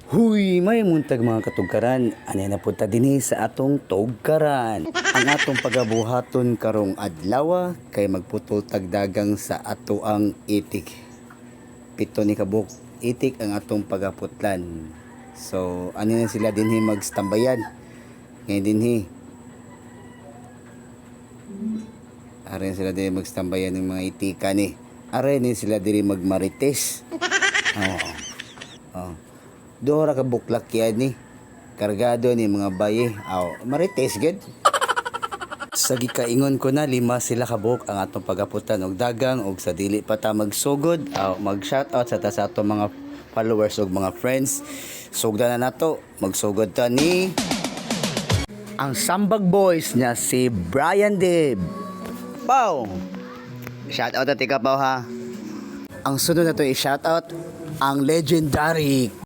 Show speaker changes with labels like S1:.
S1: Huy, may muntag mga katugkaran, anay na punta dinhi sa atong tugkaran. Ang atong pagabuhaton karong adlaw kay magputol tagdagang sa ato ang itik. Pito ni kabuk itik ang atong pagaputlan. So, ano na sila dinhi magstambayan. Ngayon dinhi. Aray sila dinhi magstambayan ng mga itika ni. Aray ni sila dinhi magmarites. Oo. Oh. Dora ka buklak yan ni. Kargado ni mga baye. Marites gud. Sa gikaingon ko na 5 sila kabuk ang atong pagaputan og dagang og sa dili pa ta magsugod. Mag-shoutout sa ta sa atong mga followers ug mga friends. Sugdan na nato. Magsugod ta ni ang Sambag Boys niya si Brian Dib. Pow! Shoutout at ikaw ha. Ang sunod na to i-shoutout ang legendary